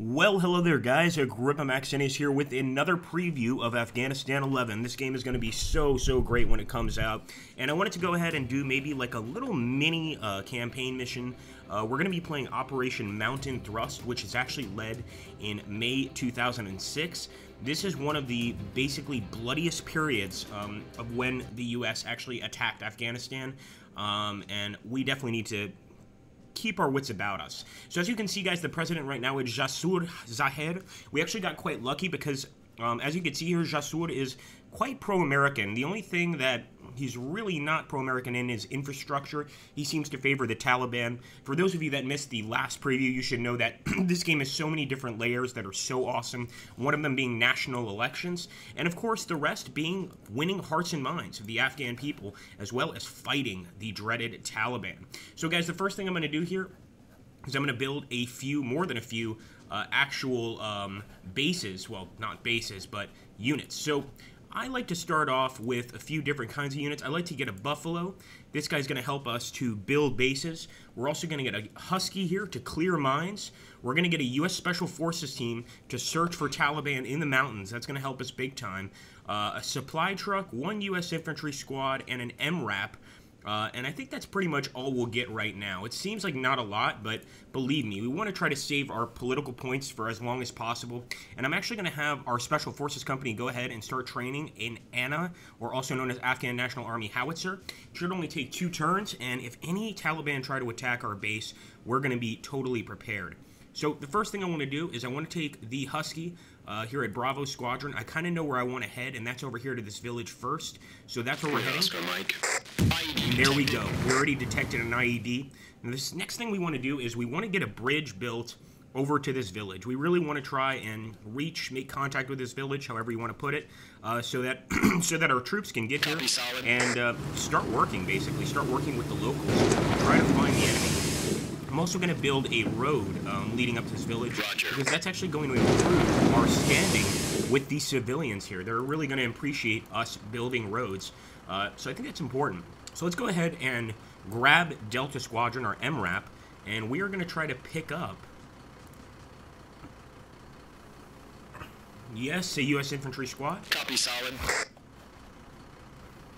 Well, hello there, guys. Agrippa Maxine is here with another preview of Afghanistan 11. This game is going to be so great when it comes out. And I wanted to go ahead and do maybe like a little mini campaign mission. We're going to be playing Operation Mountain Thrust, which is actually led in May 2006. This is one of the basically bloodiest periods of when the U.S. actually attacked Afghanistan. And we definitely need to keep our wits about us. So as you can see, guys, the president right now is Jasur Zahir. We actually got quite lucky because, as you can see here, Jasur is quite pro-American. The only thing that he's really not pro-American in is infrastructure. He seems to favor the Taliban. For those of you that missed the last preview, you should know that this game has so many different layers that are so awesome. One of them being national elections, and of course the rest being winning hearts and minds of the Afghan people, as well as fighting the dreaded Taliban. So guys, the first thing I'm going to do here is I'm going to build a few, more than a few, actual bases. Well, not bases, but units. So I like to start off with a few different kinds of units. I like to get a Buffalo. This guy's going to help us to build bases. We're also going to get a Husky here to clear mines. We're going to get a U.S. Special Forces team to search for Taliban in the mountains. That's going to help us big time. A supply truck, one U.S. infantry squad, and an MRAP. And I think that's pretty much all we'll get right now. It seems like not a lot, but believe me, we want to try to save our political points for as long as possible. And I'm actually going to have our Special Forces Company go ahead and start training in ANA, or also known as Afghan National Army Howitzer. It should only take 2 turns, and if any Taliban try to attack our base, we're going to be totally prepared. So the first thing I want to do is I want to take the Husky here at Bravo Squadron. I kind of know where I want to head, and that's over here to this village first. So that's where we're heading. Oscar, Mike. And there we go. We already detected an IED. And this next thing we want to do is we want to get a bridge built over to this village. We really want to try and make contact with this village, however you want to put it, so that so that our troops can get here and start working, basically. Start working with the locals. Try to find the enemy. I'm also going to build a road leading up to this village, because that's actually going to improve our standing with the civilians here. They're really going to appreciate us building roads, so I think that's important. So let's go ahead and grab Delta Squadron, our MRAP, and we are going to try to pick up, yes, a U.S. infantry squad. Copy, solid.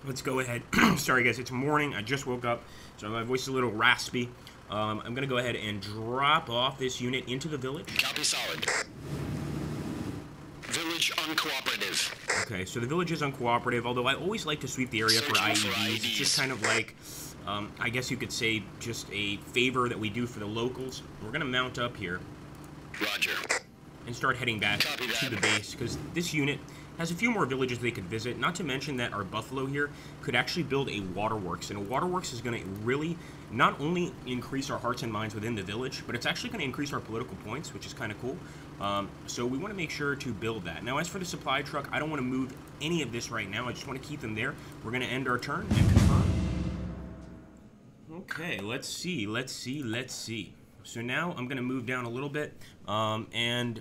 Let's go ahead. Sorry, guys, it's morning. I just woke up, so my voice is a little raspy. I'm going to go ahead and drop off this unit into the village. Copy, solid. Village uncooperative. Okay, so the village is uncooperative, although I always like to sweep the area for IEDs. It's just kind of like, I guess you could say, just a favor that we do for the locals. We're going to mount up here. Roger. And start heading back to the base, because this unit has a few more villages they could visit, not to mention that our Buffalo here could actually build a waterworks, and a waterworks is going to really not only increase our hearts and minds within the village, but it's actually going to increase our political points, which is kind of cool. So we want to make sure to build that. Now, as for the supply truck, I don't want to move any of this right now. I just want to keep them there. We're going to end our turn and confirm. Okay, let's see. So now I'm going to move down a little bit, and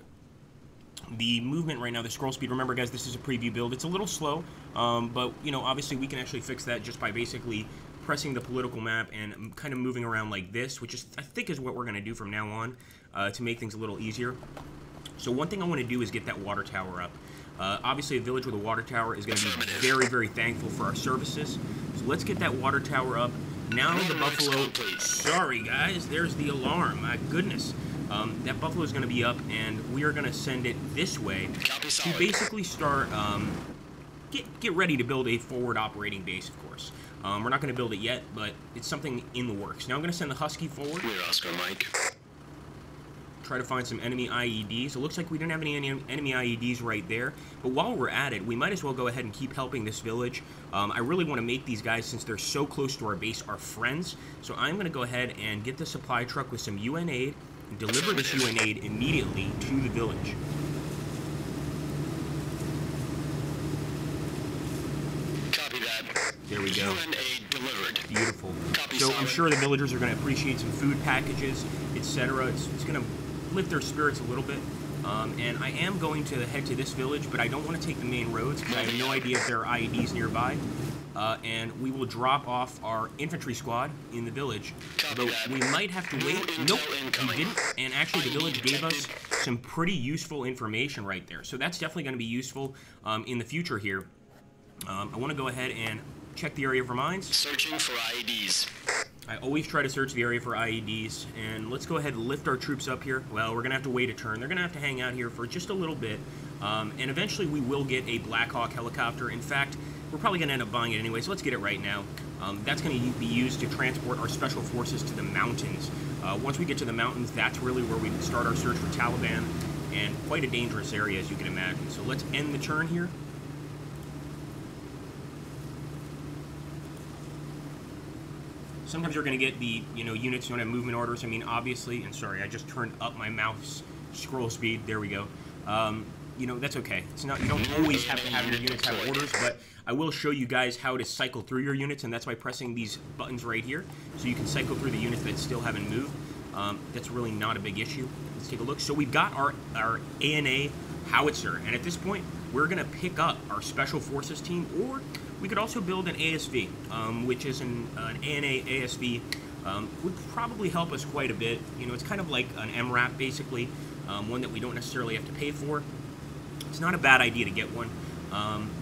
the movement right now, the scroll speed, remember guys, this is a preview build. It's a little slow, but, you know, obviously we can actually fix that just by basically pressing the political map and kind of moving around like this, which is, I think, is what we're going to do from now on to make things a little easier. So one thing I want to do is get that water tower up. Obviously, a village with a water tower is going to be very thankful for our services. So let's get that water tower up. Now the Buffalo... Sorry, guys, there's the alarm. My goodness. That Buffalo is going to be up, and we are going to send it this way to basically start, get ready to build a forward operating base, of course. We're not going to build it yet, but it's something in the works. Now I'm going to send the Husky forward. We're Oscar, Mike. Try to find some enemy IEDs. It looks like we don't have any enemy IEDs right there, but while we're at it, we might as well go ahead and keep helping this village. I really want to make these guys, since they're so close to our base, our friends. So I'm going to go ahead and get the supply truck with some UN aid, and deliver this UN aid immediately to the village. Copy that. There we go. UN aid delivered. Beautiful. Copy, so solid. I'm sure the villagers are going to appreciate some food packages, etc. It's going to lift their spirits a little bit. And I am going to head to this village, but I don't want to take the main roads because I have no idea if there are IEDs nearby. And we will drop off our infantry squad in the village. Although we might have to wait. Nope, we didn't. And actually, the village gave us some pretty useful information right there. So that's definitely going to be useful in the future here. I want to go ahead and check the area for mines. Searching for IEDs. I always try to search the area for IEDs, and let's go ahead and lift our troops up here. Well, we're going to have to wait a turn. They're going to have to hang out here for just a little bit, and eventually we will get a Black Hawk helicopter. In fact, we're probably going to end up buying it anyway, so let's get it right now. That's going to be used to transport our special forces to the mountains. Once we get to the mountains, that's really where we start our search for Taliban, and quite a dangerous area, as you can imagine. So let's end the turn here. Sometimes you're going to get the, units don't have movement orders. I mean, obviously, and sorry, I just turned up my mouse scroll speed. There we go. That's okay. It's not, you don't always have to have your units have orders, but I will show you guys how to cycle through your units, and that's by pressing these buttons right here. So you can cycle through the units that still haven't moved. That's really not a big issue. Let's take a look. So we've got our ANA howitzer, and at this point, we're going to pick up our special forces team, or we could also build an ASV, which is an ANA ASV, would probably help us quite a bit. It's kind of like an MRAP, basically, one that we don't necessarily have to pay for. It's not a bad idea to get one,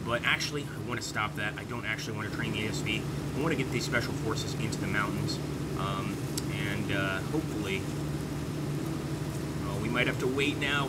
but actually, I want to stop that. I don't actually want to train the ASV. I want to get these special forces into the mountains, and hopefully, we might have to wait now.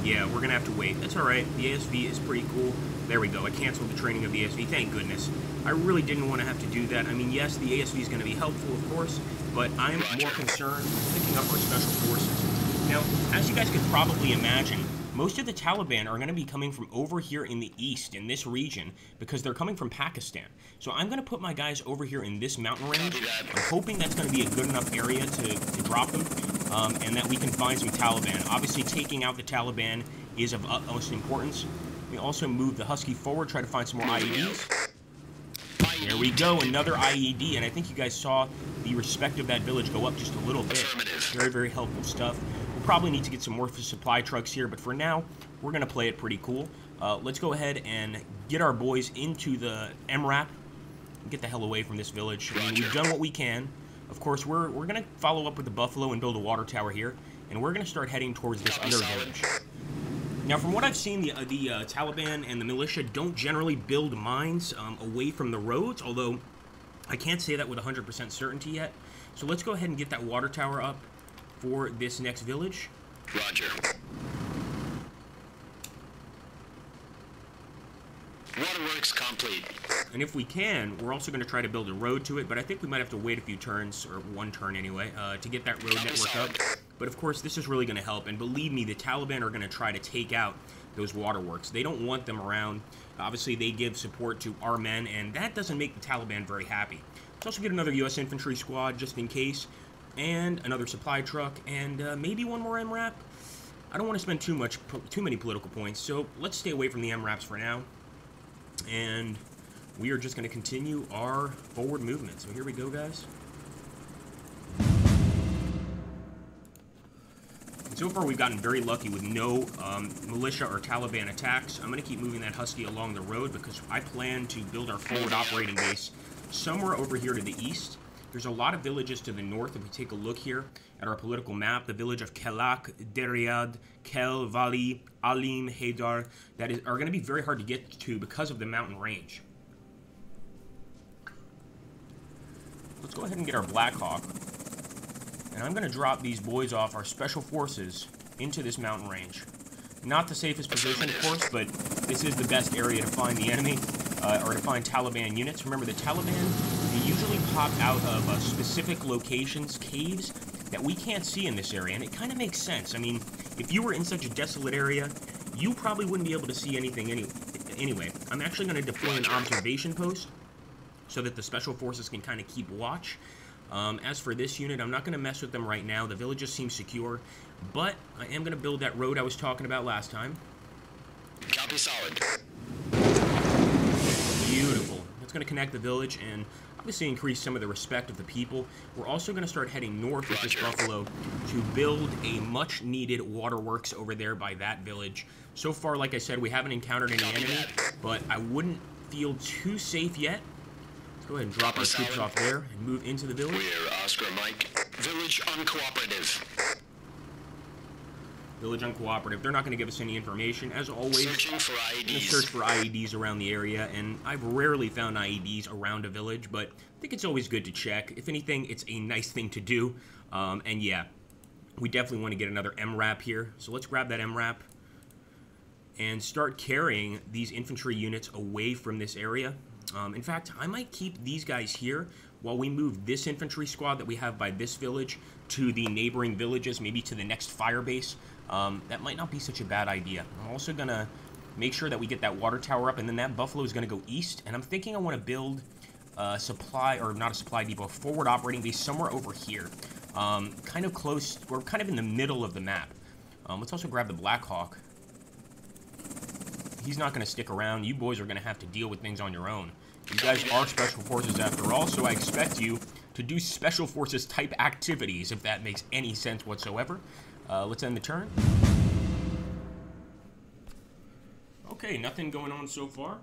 Yeah, we're going to have to wait. That's all right. The ASV is pretty cool. There we go. I canceled the training of the ASV. Thank goodness. I really didn't want to have to do that. I mean, yes, the ASV is going to be helpful, of course, but I'm more concerned with picking up our special forces. Now, as you guys could probably imagine, most of the Taliban are going to be coming from over here in the east, in this region, because they're coming from Pakistan. So I'm going to put my guys over here in this mountain range. I'm hoping that's going to be a good enough area to drop them, and that we can find some Taliban. Obviously, taking out the Taliban is of utmost importance. We also move the Husky forward, try to find some more IEDs. There we go, another IED, and I think you guys saw the respect of that village go up just a little bit. Very, very helpful stuff. We'll probably need to get some more supply trucks here, but for now, we're going to play it pretty cool. Let's go ahead and get our boys into the MRAP and get the hell away from this village. I mean, we've done what we can. Of course, we're going to follow up with the Buffalo and build a water tower here, and we're going to start heading towards this other village. Now, from what I've seen, the Taliban and the militia don't generally build mines away from the roads, although I can't say that with 100% certainty yet. So let's go ahead and get that water tower up for this next village. Roger. Waterworks complete. And if we can, we're also going to try to build a road to it, but I think we might have to wait a few turns, or one turn anyway, to get that road network up. But of course, this is really going to help, and believe me, the Taliban are going to try to take out those waterworks. They don't want them around. Obviously, they give support to our men, and that doesn't make the Taliban very happy. Let's also get another U.S. infantry squad, just in case, and another supply truck, and maybe one more MRAP. I don't want to spend too many political points, so let's stay away from the MRAPs for now. And we are just going to continue our forward movement. So here we go, guys. And so far, we've gotten very lucky with no militia or Taliban attacks. I'm going to keep moving that Husky along the road because I plan to build our forward operating base somewhere over here to the east. There's a lot of villages to the north. If we take a look here at our political map, the village of Kelak, Deryad, Kel, Vali, Alim, Haidar, are going to be very hard to get to because of the mountain range. Let's go ahead and get our Black Hawk. And I'm going to drop these boys off, our special forces, into this mountain range. Not the safest position, of course, but this is the best area to find the enemy, or to find Taliban units. Remember, the Taliban, they usually pop out of specific locations, caves, that we can't see in this area, and it kind of makes sense. I mean, if you were in such a desolate area, you probably wouldn't be able to see anything anyway. I'm actually going to deploy an observation post so that the special forces can kind of keep watch. As for this unit, I'm not going to mess with them right now. The villages seem secure, but I am going to build that road I was talking about last time. Copy solid. Beautiful. That's going to connect the village and obviously increase some of the respect of the people. We're also going to start heading north with this Buffalo to build a much-needed waterworks over there by that village. So far, like I said, we haven't encountered any enemy, but I wouldn't feel too safe yet Let's go ahead and drop our troops off there and move into the village. We're Oscar Mike. Village uncooperative. Village uncooperative. They're not going to give us any information. As always, Searching for I'm going to IEDs. search for IEDs around the area, and I've rarely found IEDs around a village, but I think it's always good to check. If anything, it's a nice thing to do. And yeah, we definitely want to get another MRAP here. So let's grab that MRAP and start carrying these infantry units away from this area. In fact, I might keep these guys here while we move this infantry squad that we have by this village to the neighboring villages, maybe to the next fire base. That might not be such a bad idea. I'm also going to make sure that we get that water tower up, and then that buffalo is going to go east. And I'm thinking I want to build a supply, or not a supply depot, a forward operating base somewhere over here. Kind of close, we're kind of in the middle of the map. Let's also grab the Black Hawk. He's not going to stick around. You boys are going to have to deal with things on your own. You guys are Special Forces after all, so I expect you to do Special Forces type activities, if that makes any sense whatsoever. Let's end the turn. Okay, nothing going on so far.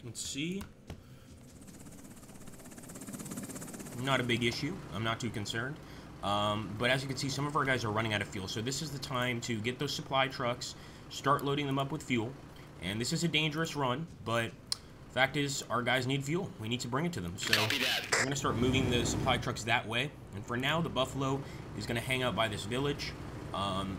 Let's see. Not a big issue. I'm not too concerned. But as you can see, some of our guys are running out of fuel. So this is the time to get those supply trucks, start loading them up with fuel. And this is a dangerous run, but fact is, our guys need fuel. We need to bring it to them. So we're going to start moving the supply trucks that way. And for now, the Buffalo is going to hang out by this village,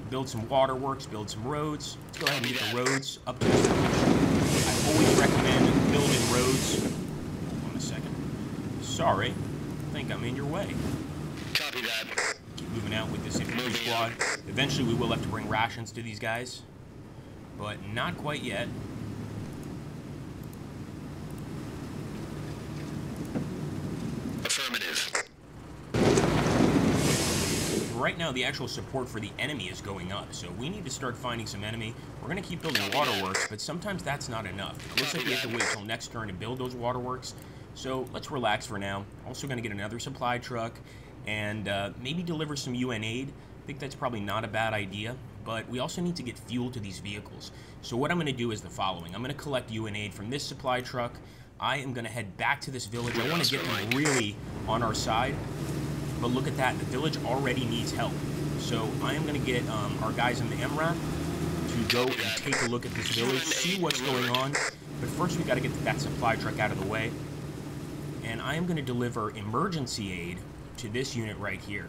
build some waterworks, build some roads. Let's go ahead and get the roads up to this village. I always recommend building roads. Hold on a second. Sorry. I think I'm in your way. Copy that. Keep moving out with this infantry squad. Eventually, we will have to bring rations to these guys, but not quite yet. Affirmative. Right now, the actual support for the enemy is going up, so we need to start finding some enemy. We're going to keep building waterworks, but sometimes that's not enough. It looks like we have to wait till next turn to build those waterworks, so let's relax for now. Also going to get another supply truck and maybe deliver some UN aid. I think that's probably not a bad idea, but we also need to get fuel to these vehicles. So what I'm going to do is the following. I'm going to collect UN aid from this supply truck. I am going to head back to this village. I want to get them really on our side. But look at that. The village already needs help. So I am going to get our guys in the MRAP to go and take a look at this village, see what's going on. But first, we got to get that supply truck out of the way. And I am going to deliver emergency aid to this unit right here.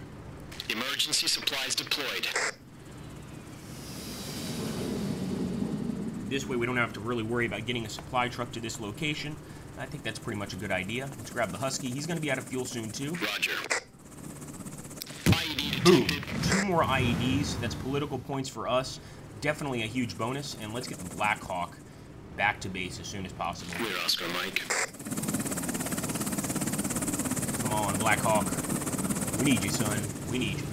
Emergency supplies deployed. This way we don't have to really worry about getting a supply truck to this location. I think that's pretty much a good idea. Let's grab the Husky. He's going to be out of fuel soon too. Roger. IED Boom. detected. 2 more IEDs. That's political points for us. Definitely a huge bonus. And let's get the Black Hawk back to base as soon as possible. We're Oscar Mike. Come on, Black Hawk. We need you, son. We need you.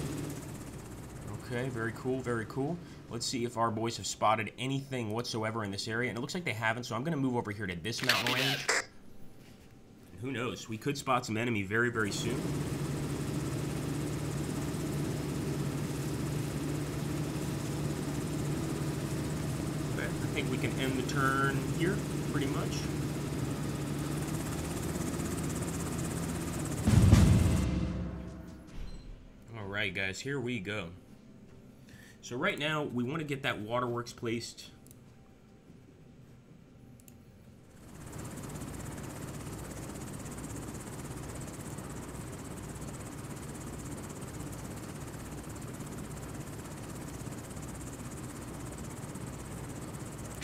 Okay, very cool, very cool. Let's see if our boys have spotted anything whatsoever in this area. And it looks like they haven't, so I'm going to move over here to this mountain range. And who knows? We could spot some enemy very, very soon. Okay, I think we can end the turn here, pretty much. Alright guys, here we go. So right now, we want to get that waterworks placed.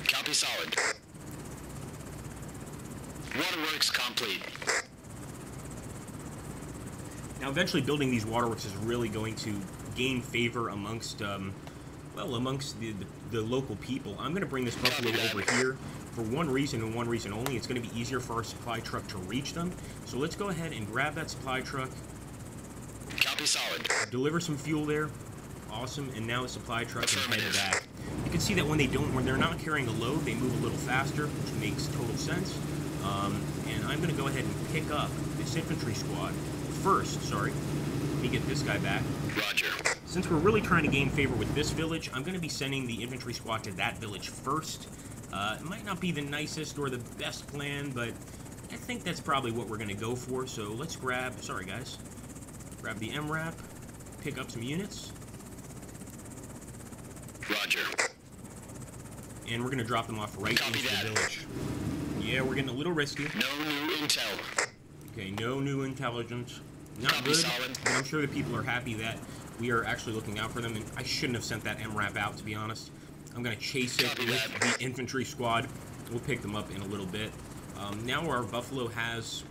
Copy solid. Waterworks complete. Now eventually building these waterworks is really going to gain favor amongst, well, amongst the local people. I'm going to bring this buffalo over here for one reason and one reason only. It's going to be easier for our supply truck to reach them. So let's go ahead and grab that supply truck. Copy solid. Deliver some fuel there. Awesome. And now the supply truck can head back. You can see that when they're not carrying a load, they move a little faster, which makes total sense. And I'm going to go ahead and pick up this infantry squad first. Sorry. Let me get this guy back. Roger. Since we're really trying to gain favor with this village, I'm going to be sending the infantry squad to that village first. It might not be the nicest or the best plan, but I think that's probably what we're going to go for. So let's grab, sorry guys, grab the MRAP, pick up some units. Roger. And we're going to drop them off right Copy into that. the village. Yeah, we're getting a little risky. No new intel. Okay, no new intelligence. Not Copy, good, solid. but I'm sure the people are happy that we are actually looking out for them, and I shouldn't have sent that MRAP out, to be honest. I'm going to chase it Copy with that. the infantry squad. We'll pick them up in a little bit. Now our Buffalo has,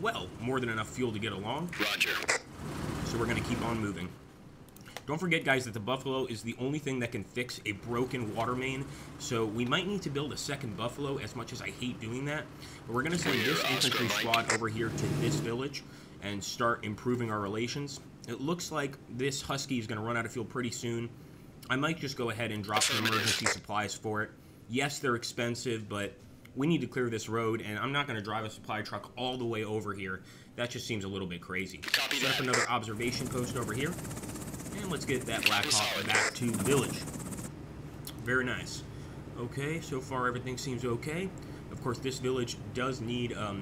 well, more than enough fuel to get along, Roger. so we're going to keep on moving. Don't forget, guys, that the Buffalo is the only thing that can fix a broken water main, so we might need to build a second Buffalo, as much as I hate doing that. But we're going to send Clear, this infantry Oscar, squad over here to this village and start improving our relations. It looks like this Husky is going to run out of fuel pretty soon. I might just go ahead and drop some emergency supplies for it. Yes, they're expensive, but we need to clear this road, and I'm not going to drive a supply truck all the way over here. That just seems a little bit crazy. Copy Set up that. another observation post over here. And let's get that Black Hawk solid. back to the village. Very nice. Okay, so far everything seems okay. Of course, this village does need a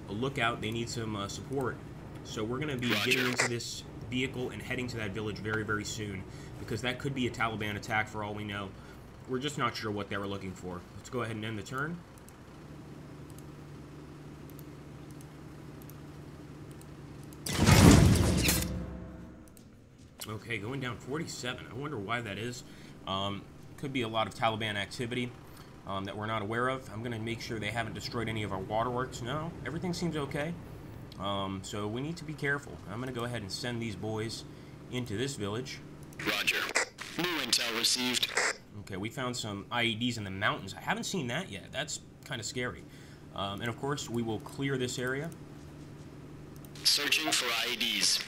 lookout. They need some support. So we're going to be Roger. getting into this vehicle and heading to that village very, very soon, because that could be a Taliban attack for all we know. We're just not sure what they were looking for. Let's go ahead and end the turn. Okay, going down 47. I wonder why that is. Could be a lot of Taliban activity that we're not aware of. I'm going to make sure they haven't destroyed any of our waterworks. No, everything seems okay. So we need to be careful. I'm going to go ahead and send these boys into this village. Roger. New intel received. Okay, we found some IEDs in the mountains. I haven't seen that yet. That's kind of scary. And of course, we will clear this area. Searching for IEDs.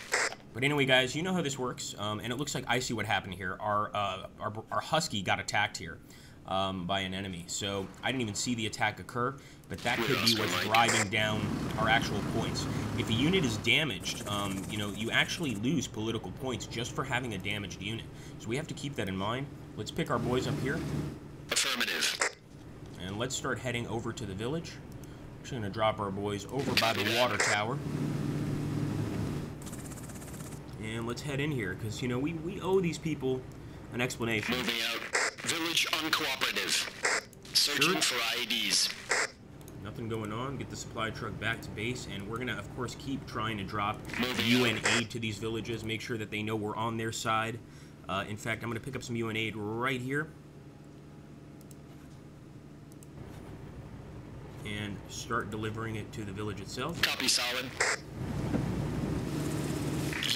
But anyway, guys, you know how this works, and it looks like I see what happened here. Our Husky got attacked here by an enemy, so I didn't even see the attack occur, but that could be what's driving down our actual points. If a unit is damaged, you know, you actually lose political points just for having a damaged unit. So we have to keep that in mind. Let's pick our boys up here, Affirmative. and let's start heading over to the village. Actually going to drop our boys over by the water tower. And let's head in here, because, you know, we owe these people an explanation. Moving out. Village uncooperative. Searching Sure. for IEDs. Nothing going on. Get the supply truck back to base, and we're going to, of course, keep trying to drop Moving UN out. aid to these villages, make sure that they know we're on their side. In fact, I'm going to pick up some UN aid right here. And start delivering it to the village itself. Copy solid.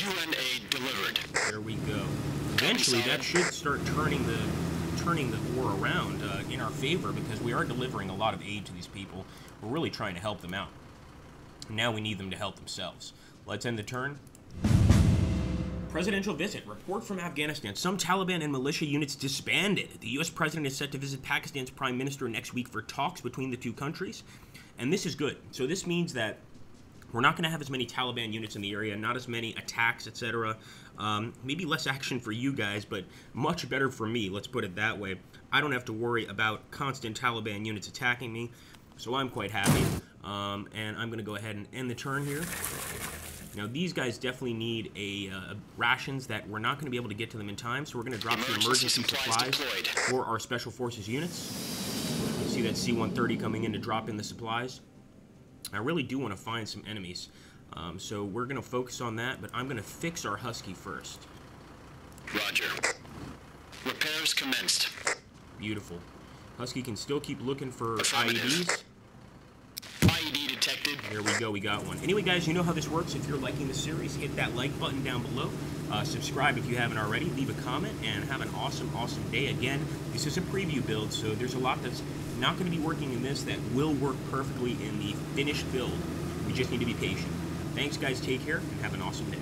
UN aid delivered. There we go. Eventually, that should start turning the war around in our favor, because we are delivering a lot of aid to these people. We're really trying to help them out. Now we need them to help themselves. Let's end the turn. Presidential visit. Report from Afghanistan. Some Taliban and militia units disbanded. The U.S. president is set to visit Pakistan's prime minister next week for talks between the two countries. And this is good. So this means that we're not going to have as many Taliban units in the area, not as many attacks, etc. Maybe less action for you guys, but much better for me, let's put it that way. I don't have to worry about constant Taliban units attacking me, so I'm quite happy. And I'm going to go ahead and end the turn here. Now, these guys definitely need rations that we're not going to be able to get to them in time, so we're going to drop some emergency supplies for our Special Forces units. You see that C-130 coming in to drop in the supplies. I really do want to find some enemies, so we're going to focus on that, but I'm going to fix our Husky first. Roger. Repairs commenced. Beautiful. Husky can still keep looking for IEDs. IED detected. There we go, we got one. Anyway, guys, you know how this works. If you're liking the series, hit that like button down below. Subscribe if you haven't already. Leave a comment, and have an awesome, awesome day. Again, this is a preview build, so there's a lot that's not going to be working in this that will work perfectly in the finished build. We just need to be patient. Thanks, guys. Take care, and have an awesome day.